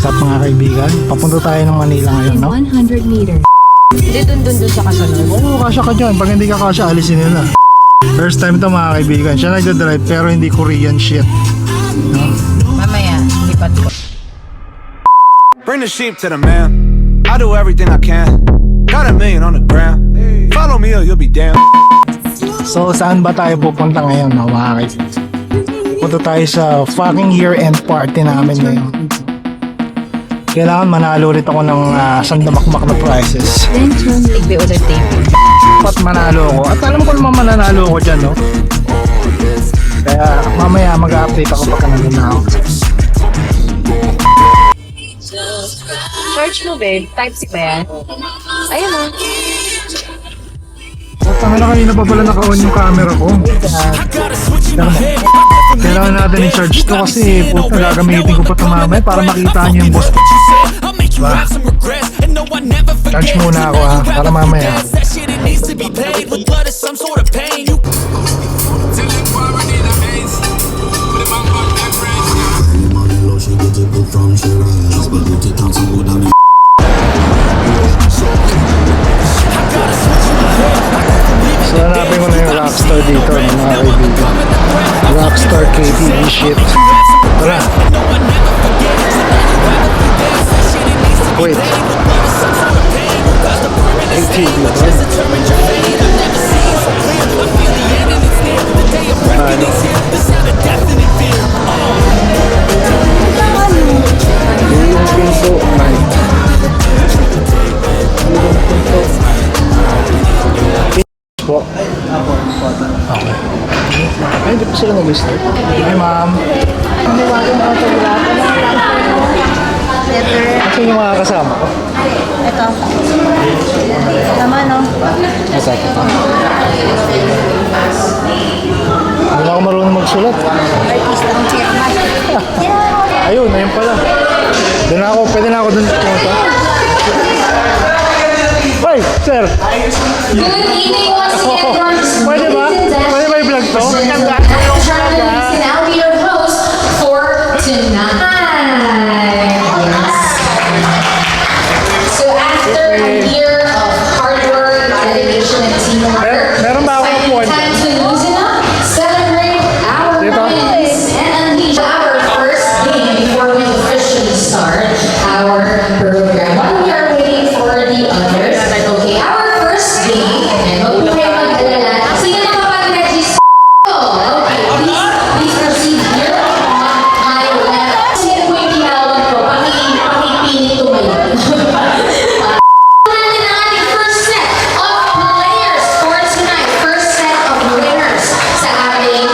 stop mga kaibigan. Papunta tayo ng Manila ngayon, no? 100 meters. Hindi dun sa kasunod. Oo, kasya ka dyan. Pag hindi ka kasya, alisin nila. First time to mga kaibigan. Siya nagdadrive pero hindi Korean shit. No? Mamaya, lipat ko. Bring the sheep to the man. I do everything I can. Got $1 million on the ground. Follow me or you'll be damned. So, saan ba tayo pupunta ngayon, no, mga kaibigan? Punta tayo sa fucking year-end party namin ngayon. Kailangan manalo ulit ako ng sandamakmak na prizes. Then turn ligbe ulit tape. Dapat manalo ako. At alam ko naman mananalo ako dyan, no? Kaya mamaya mag-update ako pagka nandun na ako. Search mo, babe. Type C ba yan? Ayun o. Tanga na, kanina pa pala naka-on yung camera ko. Kailangan natin i-charge to kasi puto gagamitin ko pa ito mamaya para makita niyo yung boss ko. Diba? Charge muna ako ha, para mamaya. So hanapin ko na yung Rockstar dito mga kaibigan. Rockstar KTV shit. Tara. Wait. KTV ba? Ano? Yung pinto. Ay. Po. Okay. Ay, hindi pa sila nag-start. Hi, ma'am. Kasi yung mga kasama ko. Ito. Tama, no? Ito. Hindi ako marunong magsulat. Artist ang chairman. Ayun, ayun pala. Doon ako, pwede na ako doon pumunta. Hoy, sir! Good evening once again, George. Pwede ba? Pwede ba i-vlog to? Charlene can now be your host for tonight. So after a year of hard work, dedication, and teamwork, Meron ba ako it's time to loosen up, celebrate our wins, and unleash our first game before we officially start our program. While we are waiting for the others, okay, our first game, and huwag po kayo mag-alala. Sige na kapag-register. Okay, please proceed here on my left. Sige po yung tinawag ko, pakipili tumayo. Natin ang ating first set of players for tonight. First set of winners sa ating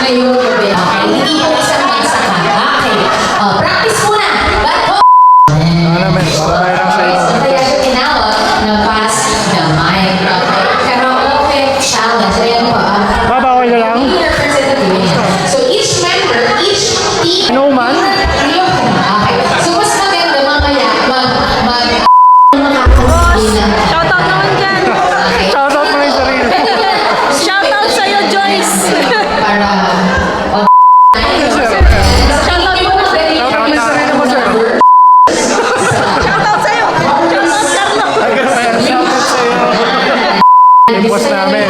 ngayong gabi. Okay, hindi po isang bagsakan. Okay, practice muna. Back home. Ano naman, para lang sa iyo. Kaya siya tinawag na pass the mic. Okay, karaoke challenge. Ayan po. Babawal na lang? So each member, each team, Ano man? okay. So mas maganda mamaya makakapagpili ng Shoutout naman dyan. okay. Shoutout mo yung sarili. Shoutout sa'yo, Joyce. Para Shoutout mo na. Shoutout mo yung sarili mo, sir. Shoutout sa'yo. Shoutout, Carlo. Shoutout sa'yo. Yung boss namin.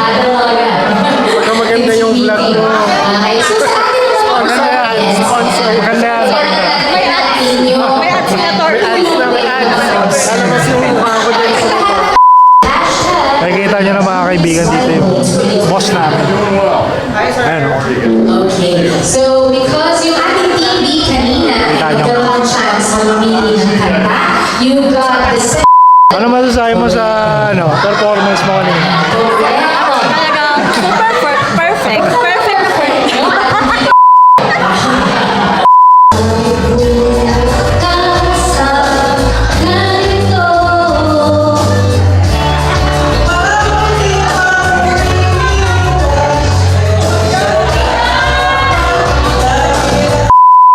Baka maganda yung vlog mo. Okay, so sa atin naman Maganda yan. Sponsor. Maganda yan. May ads na to. Alam mo yung mukha ko dyan sa mukha. Nakikita nyo na mga kaibigan dito yung boss namin. Ayan o. Okay, so because yung ating team B kanina, nagkaroon ng chance na mamili ng kanta, you got the set. Ano masasabi mo sa performance mo kanina? Talagang super perfect. Perfect na perfect.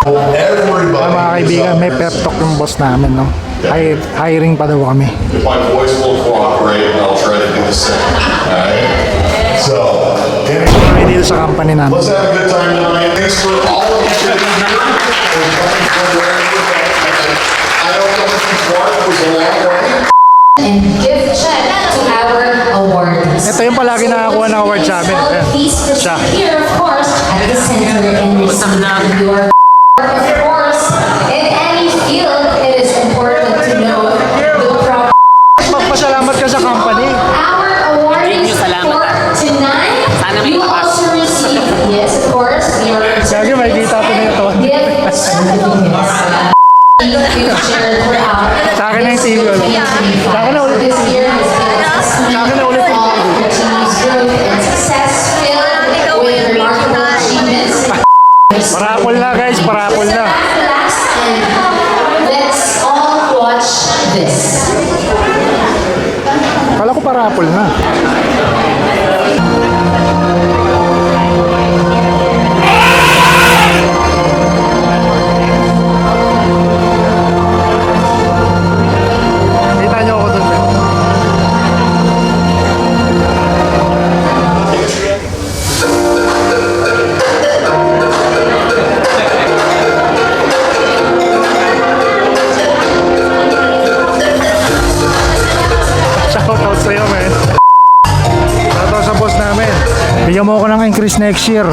Mga kaibigan, may pep talk yung boss namin, no? Hiring pa daw kami. If my voice will cooperate, I'll try to do the same. Alright? So, Kami dito sa company namin. let's have a good time tonight. Thanks for all of you sitting here. For coming from wherever you're from. You are, of course, in any field, it is important to know the proper. Magpasalamat ka sa company. Our awarding for tonight, you will also receive, yes, of course, your Sige, may kita ko na ito. gift certificates. Future throughout. Sa akin na yung TV ulit. Sa akin na ulit. This year has been a Sa akin na testament ulit. of continuous growth and success filled with remarkable achievements. Parapol na guys, parapol na. Relax and let's all watch this. Kala ko parapol na. Kita niyo ako doon. Shoutout sa'yo, man. Shoutout sa boss namin. Bigyan mo ako ng increase next year.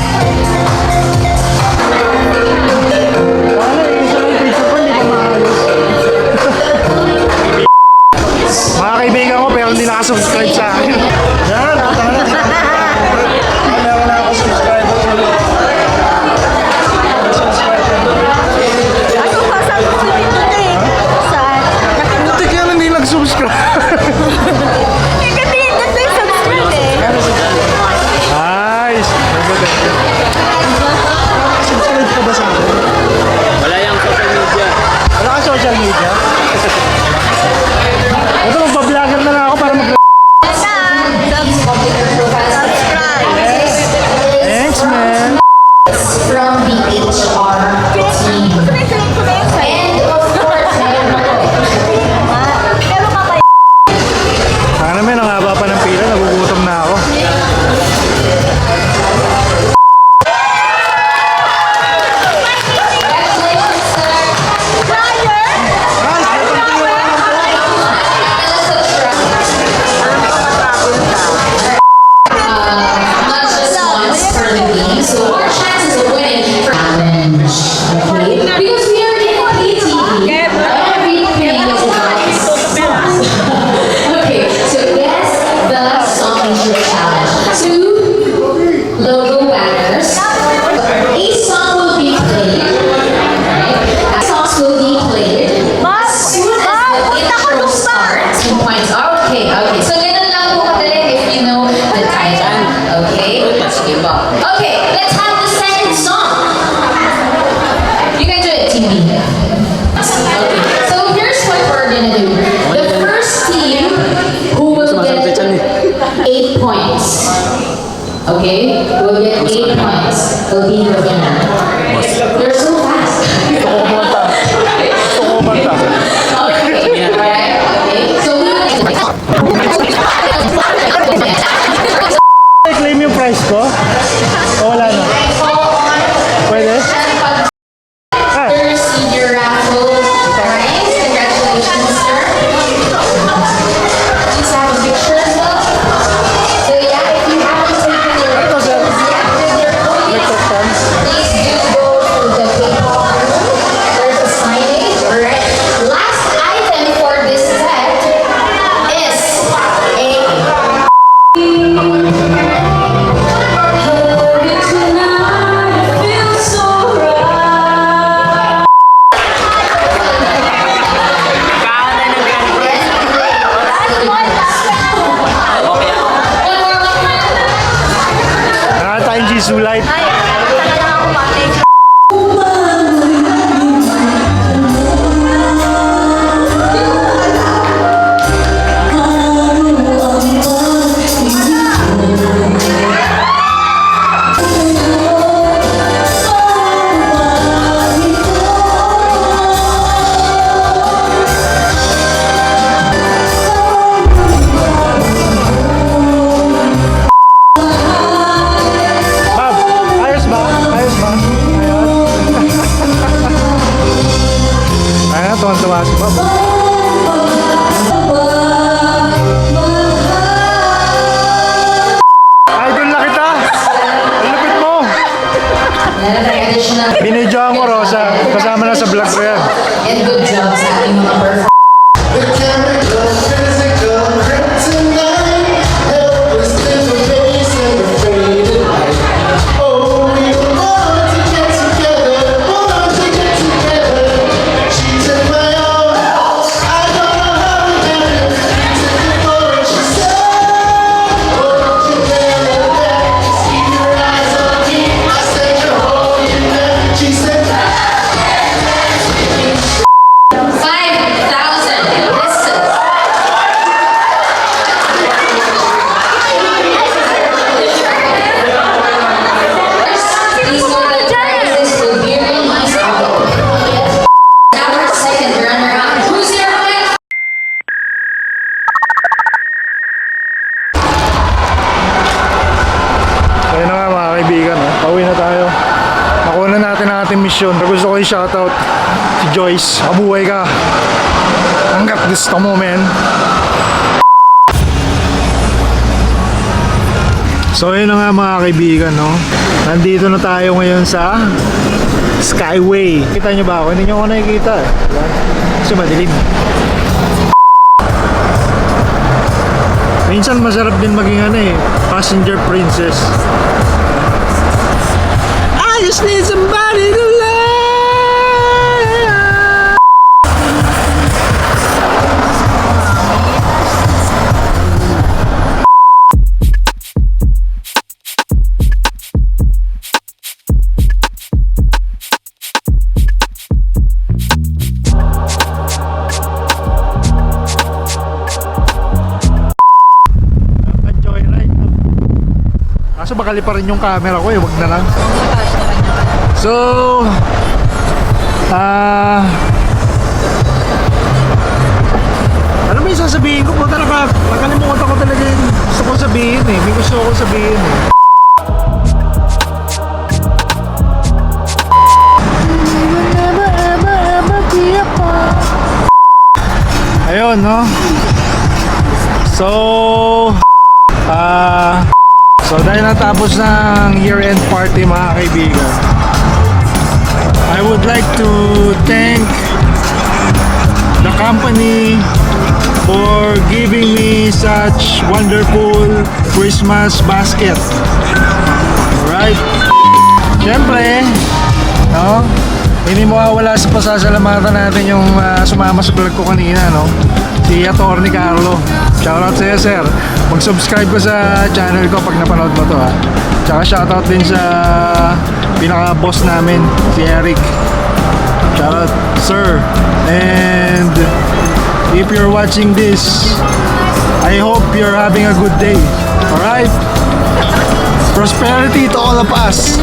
Mga kaibigan ko pero hindi nakasubscribe sa akin. Yan, meron na ako subscriber ulit. Ano pa sa susunod doon eh? Saan? Buti yan hindi nag-subscribe. Eh, kasi ganda yung subscribe eh. Nice! Subscribe ka ba sa akin? Wala yung social media. Wala ka social media? Ito, magpa-vlogger na lang ako para mag- Thanks, man! From the HR team. And of course, Sana naman, ang haba pa ng pila, nagugutom na ako. congratulations, sir. Not just once for the game, so more chances of winning for challenge. Okay? Because we are in PTV, everything is about songs. Okay, so guess the song intro challenge. Two logo banners. A song will be played. Right? Songs will be played. As soon as the intro starts, 2 points. Okay, okay. So ganun lang po kadali if you know the title. Okay? Sige po. Okay, let's have the second song. You can do it, TV. Okay. So here's what we're gonna do. The first team who will get 8 points. Okay? Will get 8 points. Will be the winner. They're so fast. Gusto ko kumanta. Okay, alright, okay. So we I-claim yung price ko? O wala na? Pwede? Ah, Senior raffle prize. Congratulations, sir. Please have a picture as well. So yeah, if you haven't taken your ito sir. your Electric fan. please do go to the PayPal room. There's a signage. Alright. Last item for this set is Nakatayong Jisoo Light. Ay, talaga ako pati. Bob, ayos ba? Ayos ba? Ayos. Ayun, tuwan-tuwa si Bob. Idol na kita! Ang lupit mo! another additional Yung jowa mo, Rosa. Kasama na sa vlog ko yan. And good job sa ating mga performers. The chemical, physical, kryptonite, helpless in the face and the faded light. Oh, we were born to get together, born to get together. She took my own, I don't know how we got it. Took it for it, she said, oh, don't you dare look back. See your eyes on me, I said you're holding back. She said, 5,000 pesos. These total prizes will be released on the 20th. Our second runner-up, who's your pick? So yun na nga mga kaibigan, pauwi na tayo. Nakuha na natin ang ating mission. Gusto ko i-shoutout si Joyce. Mabuhay ka. Hanggat gusto mo, men. So yun na nga mga kaibigan, no? Nandito na tayo ngayon sa Skyway. Kita nyo ba ako? Hindi nyo ako nakikita. Kasi madilim. Minsan masarap din maging passenger princess. I just need somebody to love. Kaso bakali pa rin yung camera ko wag na lang. So, ano ba yung sasabihin ko? Talaga, nakalimutan ko talaga yung gusto ko sabihin eh. May gusto ko sabihin eh. Ayun, no? So dahil natapos ng year-end party mga kaibigan, I would like to thank the company for giving me such wonderful Christmas basket. Alright? Siyempre, no? Hindi mawawala sa pasasalamatan natin yung sumama sa vlog ko kanina, no? Si Atty. Carlo. Shoutout sa'yo, sir. Mag-subscribe ko sa channel ko pag napanood mo to, ha. Tsaka shoutout din sa pinaka-boss namin, si Eric. Shoutout, sir. And if you're watching this, I hope you're having a good day. Alright? Prosperity to all of us.